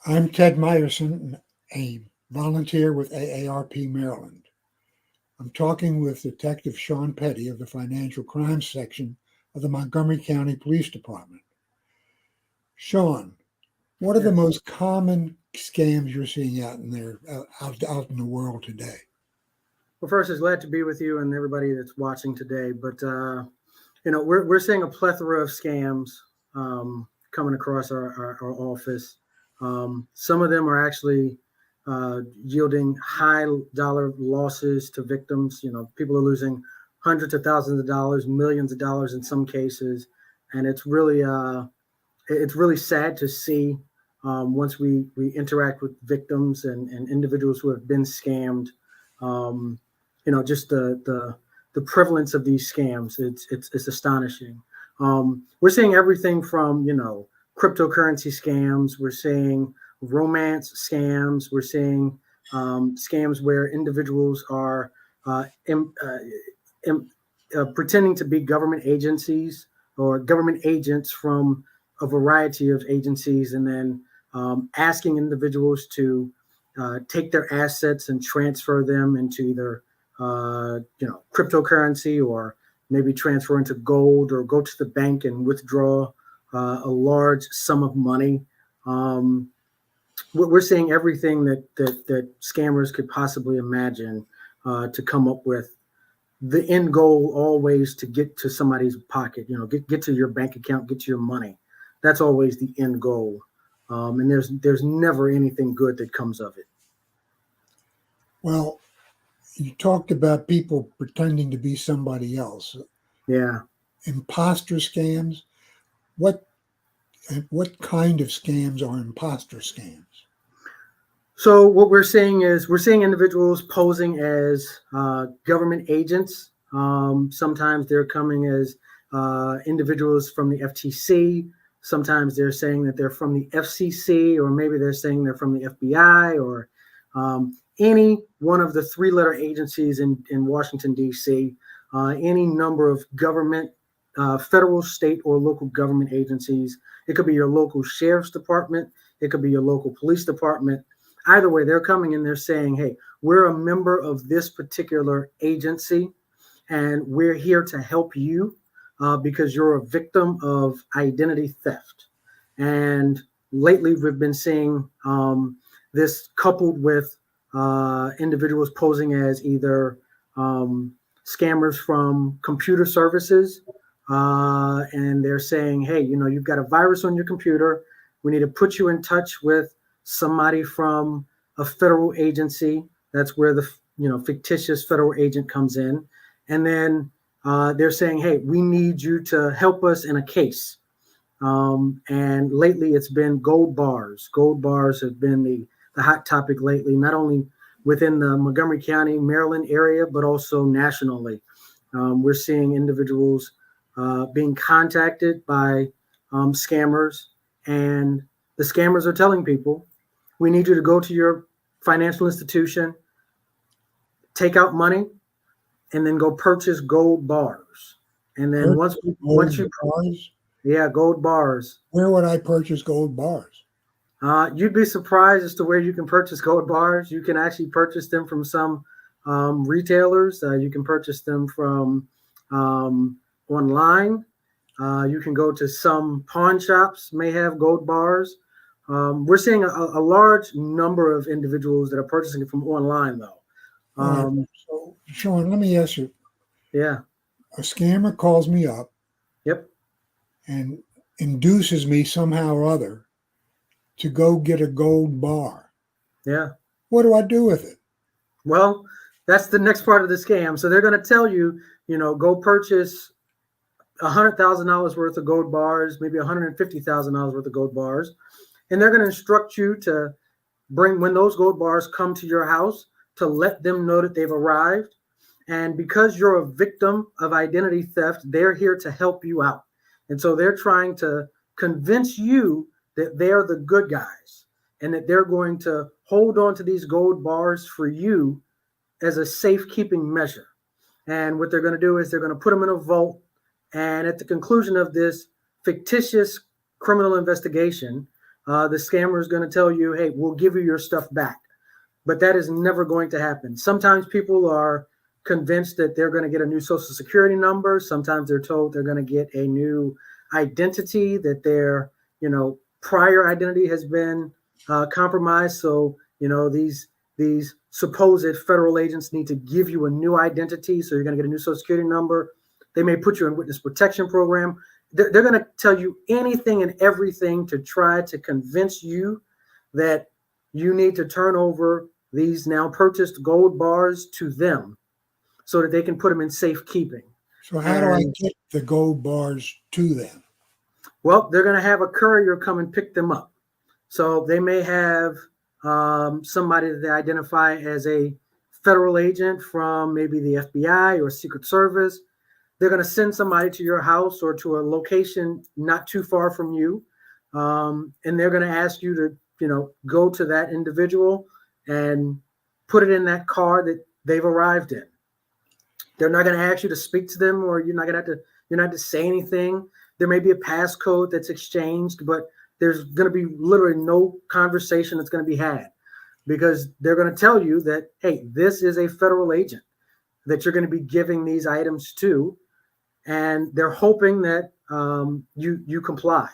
I'm Ted Meyerson, a volunteer with AARP Maryland. I'm talking with Detective Sean Petty of the Financial Crimes Section of the Montgomery County Police Department. Sean, what are the Yes. most common scams you're seeing out in there, out in the world today? Well, first, it's glad to be with you and everybody that's watching today. But we're seeing a plethora of scams coming across our office. Some of them are actually yielding high dollar losses to victims. People are losing hundreds of thousands of dollars, millions of dollars in some cases, and it's really sad to see once we interact with victims and individuals who have been scammed. Um, just the prevalence of these scams. It's astonishing. We're seeing everything from cryptocurrency scams. We're seeing romance scams. We're seeing scams where individuals are pretending to be government agencies or government agents from a variety of agencies, and then asking individuals to take their assets and transfer them into either cryptocurrency, or maybe transfer into gold, or go to the bank and withdraw a large sum of money. Um, we're seeing everything that scammers could possibly imagine to come up with. The end goal always to get to somebody's pocket, get to your bank account, get to your money. That's always the end goal. And there's never anything good that comes of it. Well, you talked about people pretending to be somebody else. Yeah. Imposter scams. What what kind of scams are imposter scams? So what we're seeing is we're seeing individuals posing as government agents. Sometimes they're coming as individuals from the FTC. Sometimes they're saying that they're from the FCC, or maybe they're saying they're from the FBI, or any one of the three-letter agencies in Washington, D.C., any number of government, federal, state, or local government agencies. It could be your local sheriff's department. It could be your local police department. Either way, they're coming and they're saying, hey, we're a member of this particular agency, and we're here to help you because you're a victim of identity theft. And lately, we've been seeing this coupled with individuals posing as either scammers from computer services, and they're saying, hey, you've got a virus on your computer. We need to put you in touch with somebody from a federal agency. That's where the fictitious federal agent comes in. And then they're saying, hey, we need you to help us in a case. And lately it's been gold bars. Gold bars have been the hot topic lately, not only within the Montgomery County, Maryland area, but also nationally. We're seeing individuals being contacted by scammers, and the scammers are telling people, we need you to go to your financial institution, take out money, and then go purchase gold bars. And then once you Bars? yeah, gold bars. Where would I purchase gold bars? You'd be surprised as to where you can purchase gold bars. You can actually purchase them from some retailers. You can purchase them from online. You can go to some pawn shops, may have gold bars. We're seeing a large number of individuals that are purchasing it from online, though. So, Sean, let me ask you. Yeah. A scammer calls me up Yep. and induces me somehow or other to go get a gold bar. Yeah. What do I do with it? Well, that's the next part of the scam. So they're going to tell you, go purchase $100,000 worth of gold bars, maybe $150,000 worth of gold bars. And they're going to instruct you to bring, when those gold bars come to your house, to let them know that they've arrived. And because you're a victim of identity theft, they're here to help you out. And so they're trying to convince you that they're the good guys and that they're going to hold on to these gold bars for you as a safekeeping measure. And what they're going to do is they're going to put them in a vault. And at the conclusion of this fictitious criminal investigation, the scammer is going to tell you, hey, we'll give you your stuff back. But that is never going to happen. Sometimes people are convinced that they're going to get a new social security number. Sometimes they're told they're going to get a new identity, that their, prior identity has been compromised. So, these supposed federal agents need to give you a new identity. So you're going to get a new social security number. They may put you in witness protection program. They're going to tell you anything and everything to try to convince you that you need to turn over these now purchased gold bars to them so that they can put them in safekeeping. So how do I get the gold bars to them? Well, they're going to have a courier come and pick them up. So they may have somebody that they identify as a federal agent from maybe the FBI or Secret Service. They're going to send somebody to your house or to a location not too far from you. And they're going to ask you to, go to that individual and put it in that car that they've arrived in. They're not going to ask you to speak to them, or you're not to say anything. There may be a passcode that's exchanged, but there's going to be literally no conversation that's going to be had, because they're going to tell you that, hey, this is a federal agent that you're going to be giving these items to, and they're hoping that you comply.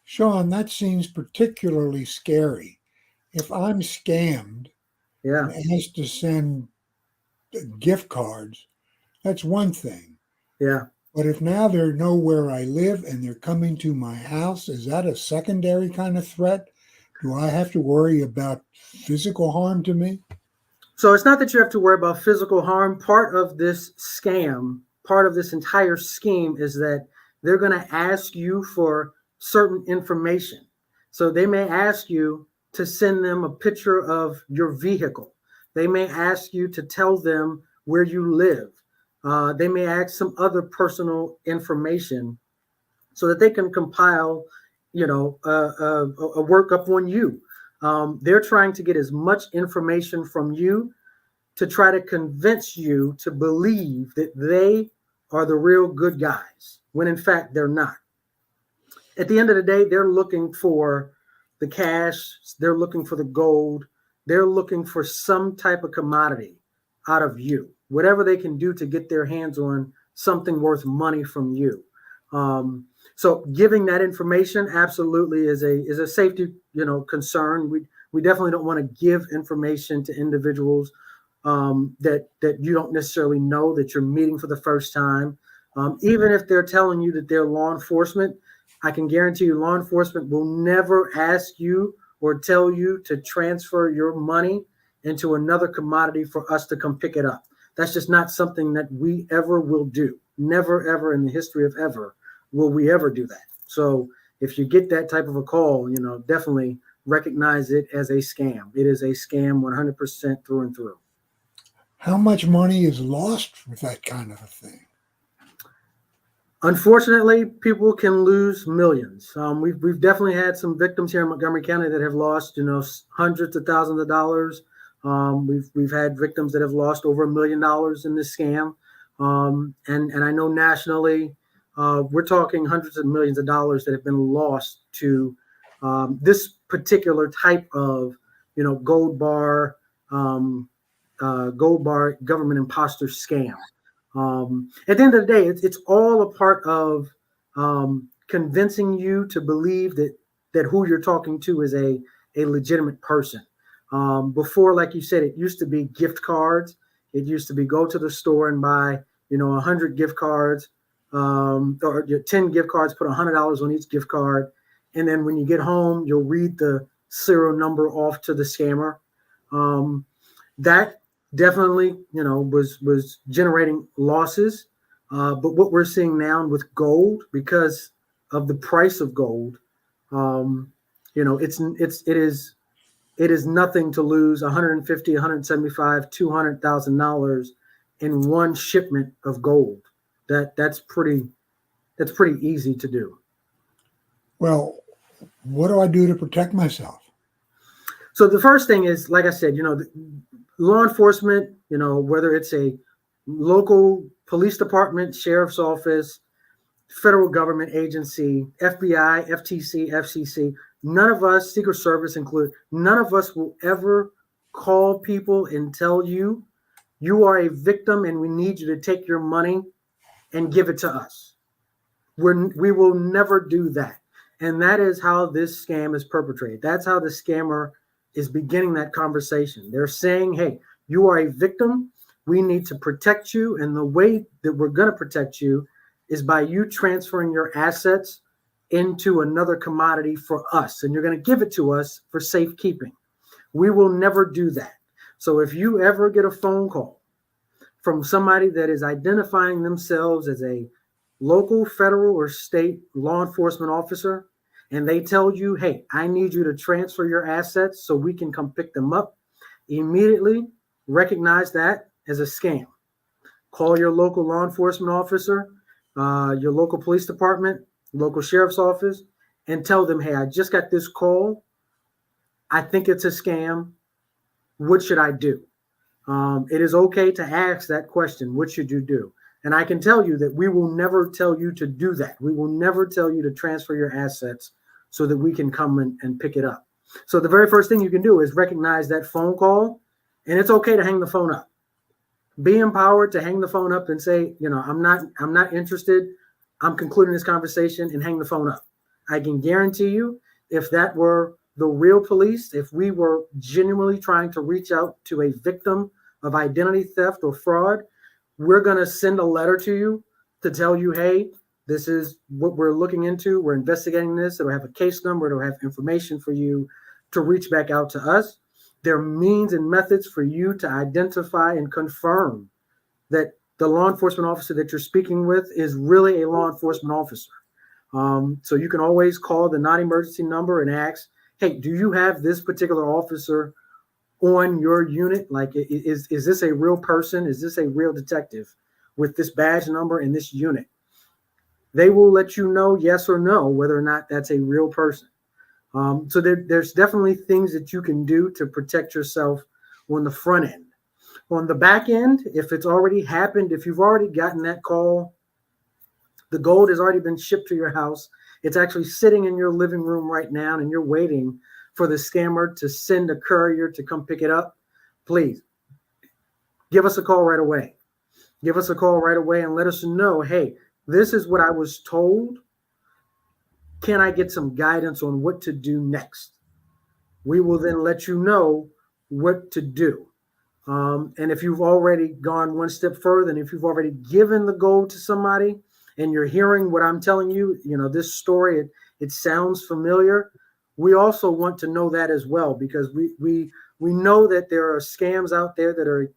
Sean, that seems particularly scary. If I'm scammed Yeah. and asked to send gift cards, that's one thing. Yeah. But if now they know where I live and they're coming to my house, is that a secondary kind of threat? Do I have to worry about physical harm to me? So it's not that you have to worry about physical harm. Part of this scam, part of this entire scheme is that they're going to ask you for certain information. So they may ask you to send them a picture of your vehicle. They may ask you to tell them where you live. They may ask some other personal information so that they can compile, a workup on you. They're trying to get as much information from you to try to convince you to believe that they are the real good guys, when in fact they're not. At the end of the day, they're looking for the cash, they're looking for the gold, they're looking for some type of commodity out of you, whatever they can do to get their hands on something worth money from you. So giving that information absolutely is a safety, concern. We definitely don't want to give information to individuals that you don't necessarily know, that you're meeting for the first time. Even if they're telling you that they're law enforcement, I can guarantee you law enforcement will never ask you or tell you to transfer your money into another commodity for us to come pick it up. That's just not something that we ever will do. Never, ever in the history of ever will we ever do that. So if you get that type of a call, definitely recognize it as a scam. It is a scam 100% through and through. How much money is lost with that kind of a thing? Unfortunately, people can lose millions. We've definitely had some victims here in Montgomery County that have lost, hundreds of thousands of dollars. We've had victims that have lost over $1 million in this scam. And I know nationally, we're talking hundreds of millions of dollars that have been lost to this particular type of, gold bar government imposter scam. At the end of the day, it's all a part of convincing you to believe that who you're talking to is a legitimate person. Before, like you said, it used to be gift cards. It used to be go to the store and buy, 100 gift cards, or 10 gift cards, put $100 on each gift card. And then when you get home, you'll read the serial number off to the scammer. That definitely, was generating losses. But what we're seeing now with gold, because of the price of gold, it is nothing to lose $150, $175, $200,000 in one shipment of gold. That's pretty easy to do. Well, what do I do to protect myself? So the first thing is, like I said, law enforcement, whether it's a local police department, sheriff's office, federal government agency, FBI, FTC, FCC, none of us, Secret Service included, none of us will ever call people and tell you you are a victim and we need you to take your money and give it to us. We will never do that. And that is how this scam is perpetrated. That's how the scammer is beginning that conversation. They're saying, hey, you are a victim. We need to protect you. And the way that we're going to protect you is by you transferring your assets into another commodity for us. And you're going to give it to us for safekeeping. We will never do that. So if you ever get a phone call from somebody that is identifying themselves as a local, federal, or state law enforcement officer, and they tell you, hey, I need you to transfer your assets so we can come pick them up, immediately recognize that as a scam. Call your local law enforcement officer, your local police department, local sheriff's office, and tell them, hey, I just got this call. I think it's a scam. What should I do? It is okay to ask that question. What should you do? And I can tell you that we will never tell you to do that. We will never tell you to transfer your assets so that we can come and pick it up. So the very first thing you can do is recognize that phone call, and it's okay to hang the phone up. Be empowered to hang the phone up and say, I'm not interested. I'm concluding this conversation, and hang the phone up. I can guarantee you, if that were the real police, if we were genuinely trying to reach out to a victim of identity theft or fraud, we're going to send a letter to you to tell you, hey, this is what we're looking into. We're investigating this. It'll have a case number. It'll have information for you to reach back out to us. There are means and methods for you to identify and confirm that the law enforcement officer that you're speaking with is really a law enforcement officer. So you can always call the non-emergency number and ask, hey, do you have this particular officer on your unit? Like, is this a real person? Is this a real detective with this badge number in this unit? They will let you know yes or no whether or not that's a real person. So there's definitely things that you can do to protect yourself on the front end. On the back end, if it's already happened, if you've already gotten that call, the gold has already been shipped to your house. It's actually sitting in your living room right now, and you're waiting for the scammer to send a courier to come pick it up. Please give us a call right away. Give us a call right away and let us know, hey, this is what I was told. Can I get some guidance on what to do next? We will then let you know what to do. And if you've already gone one step further, and if you've already given the gold to somebody and you're hearing what I'm telling you, this story, it sounds familiar. We also want to know that as well, because we know that there are scams out there that are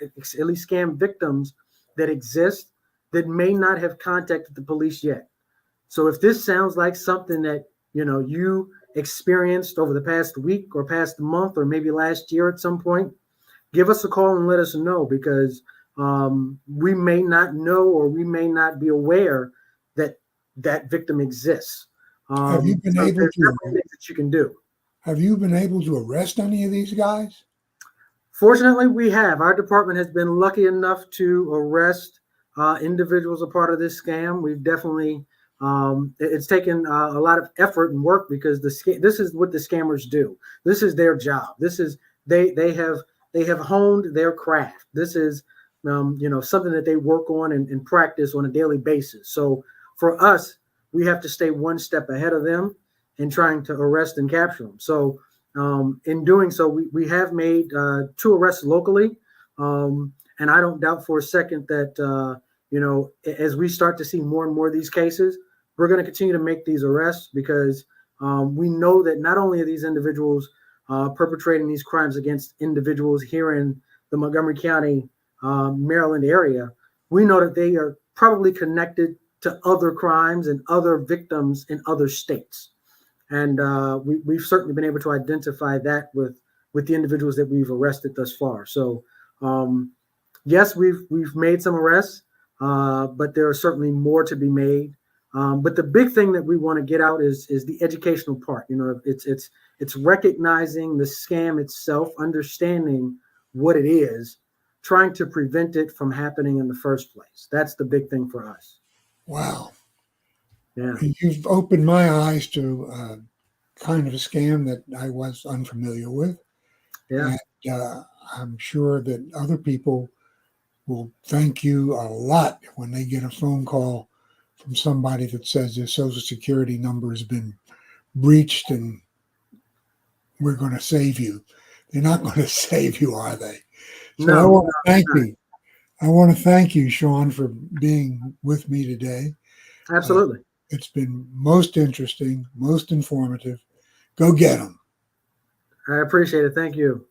at least scam victims that exist that may not have contacted the police yet. So if this sounds like something that, you experienced over the past week or past month or maybe last year at some point, give us a call and let us know, because we may not know or we may not be aware that that victim exists. Have you been able to? Things that you can do. Have you been able to arrest any of these guys? Fortunately, we have. Our department has been lucky enough to arrest individuals a part of this scam. We've definitely, it's taken a lot of effort and work, because this is what the scammers do. This is their job. This is they have honed their craft. This is something that they work on and practice on a daily basis. So for us, we have to stay one step ahead of them in trying to arrest and capture them. So in doing so, we have made 2 arrests locally. And I don't doubt for a second that, as we start to see more and more of these cases, we're going to continue to make these arrests, because we know that not only are these individuals perpetrating these crimes against individuals here in the Montgomery County, Maryland area, we know that they are probably connected to other crimes and other victims in other states. And we've certainly been able to identify that with the individuals that we've arrested thus far. So yes, we've made some arrests, but there are certainly more to be made. But the big thing that we want to get out is the educational part. It's recognizing the scam itself, understanding what it is, trying to prevent it from happening in the first place. That's the big thing for us. Wow. Yeah. You've opened my eyes to kind of a scam that I was unfamiliar with. Yeah. And I'm sure that other people will thank you a lot when they get a phone call from somebody that says their social security number has been breached and we're going to save you. They're not going to save you, are they? So I No, want to no, thank not. you. I want to thank you, Sean, for being with me today. Absolutely. It's been most interesting, most informative. Go get them. I appreciate it. Thank you.